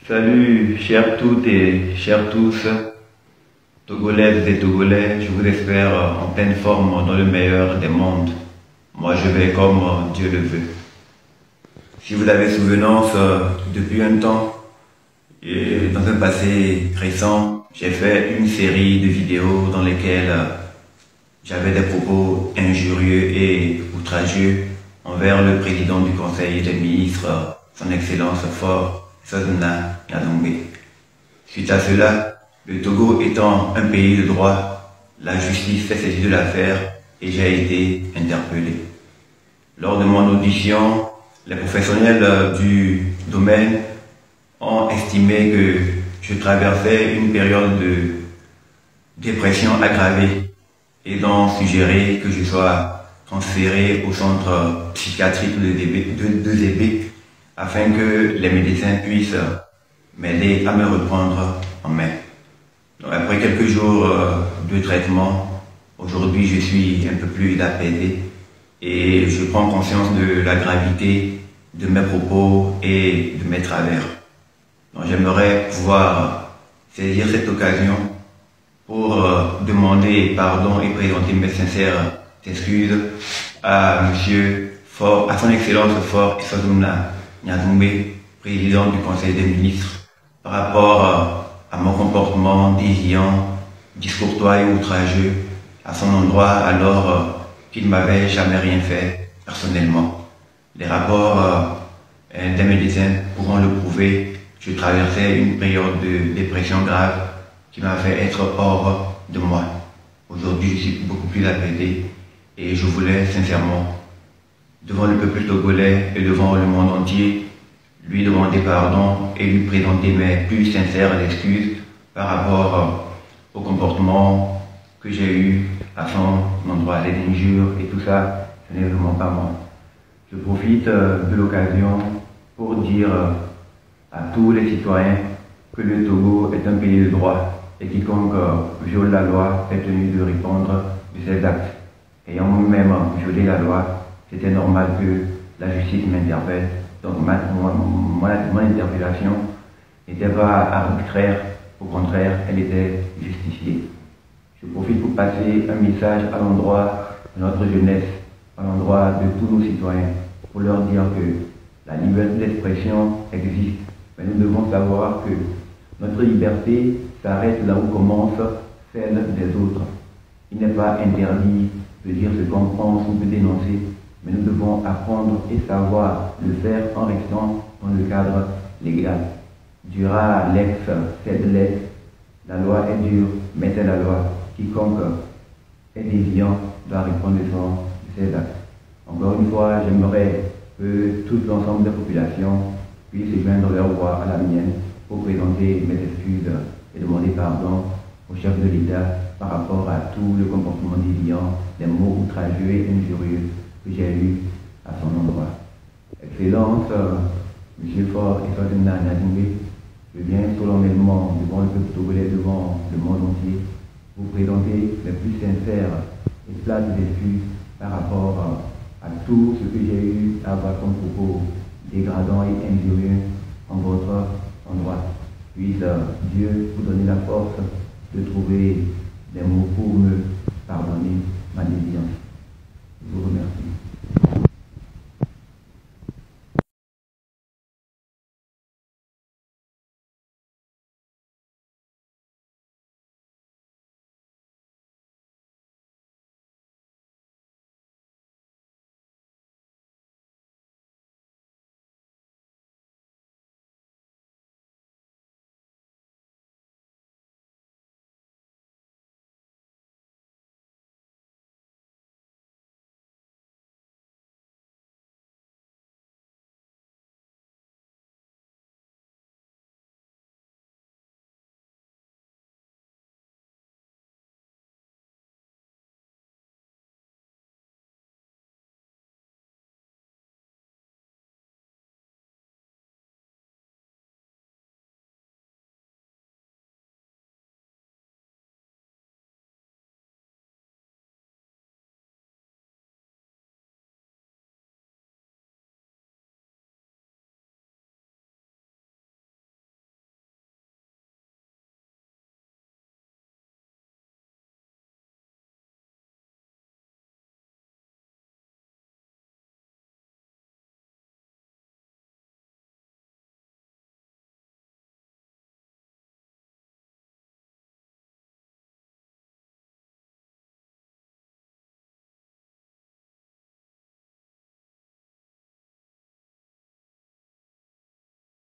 Salut, chères toutes et chers tous, Togolaises et Togolais, je vous espère en pleine forme dans le meilleur des mondes. Moi, je vais comme Dieu le veut. Si vous avez souvenance, depuis un temps, et dans un passé récent, j'ai fait une série de vidéos dans lesquelles j'avais des propos injurieux et outragieux envers le président du Conseil des ministres, son Excellence Faure Sozona Gnadongbe. Suite à cela, le Togo étant un pays de droit, la justice s'est saisie de l'affaire et j'ai été interpellé. Lors de mon audition, les professionnels du domaine ont estimé que je traversais une période de dépression aggravée et ont suggéré que je sois transféré au centre psychiatrique de Zébé afin que les médecins puissent m'aider à me reprendre en main. Donc, après quelques jours de traitement, aujourd'hui je suis un peu plus apaisé et je prends conscience de la gravité de mes propos et de mes travers. Donc j'aimerais pouvoir saisir cette occasion pour demander pardon et présenter mes sincères excuses à à son Excellence Faure Sozona Gnadongbe, président du Conseil des ministres, par rapport à mon comportement déviant, discourtois et outrageux à son endroit alors qu'il ne m'avait jamais rien fait personnellement. Les rapports des médecins pourront le prouver. Je traversais une période de dépression grave qui m'a fait être hors de moi. Aujourd'hui, je suis beaucoup plus apaisé et je voulais sincèrement, devant le peuple togolais et devant le monde entier, lui demander pardon et lui présenter mes plus sincères excuses par rapport au comportement que j'ai eu à son endroit, les injures et tout ça, ce n'est vraiment pas moi. Je profite de l'occasion pour dire à tous les citoyens que le Togo est un pays de droit et quiconque viole la loi est tenu de répondre de ses actes. Ayant moi-même violé la loi, c'était normal que la justice m'interpelle. Donc mon interpellation n'était pas arbitraire, au contraire, elle était justifiée. Je profite pour passer un message à l'endroit de notre jeunesse, à l'endroit de tous nos citoyens, pour leur dire que la liberté d'expression existe. Mais nous devons savoir que notre liberté s'arrête là où commence celle des autres. Il n'est pas interdit de dire ce qu'on pense ou de dénoncer, mais nous devons apprendre et savoir le faire en restant dans le cadre légal. Dura lex sed lex, la loi est dure, mais c'est la loi. Quiconque est déviant doit répondre de ses actes. Encore une fois, j'aimerais que tout l'ensemble des populations puissent joindre leur voix à la mienne pour présenter mes excuses et demander pardon au chef de l'État par rapport à tout le comportement déviant, les mots outrageux et injurieux que j'ai eu à son endroit. Excellence, M. Faure Sozona Gnadongbe, je viens solennellement devant le peuple togolais, devant le monde entier, vous présenter les plus sincères et plates excuses par rapport à tout ce que j'ai eu à avoir comme propos dégradant et injurieux en votre endroit. Puisse Dieu vous donner la force de trouver des mots pour me pardonner ma déviance.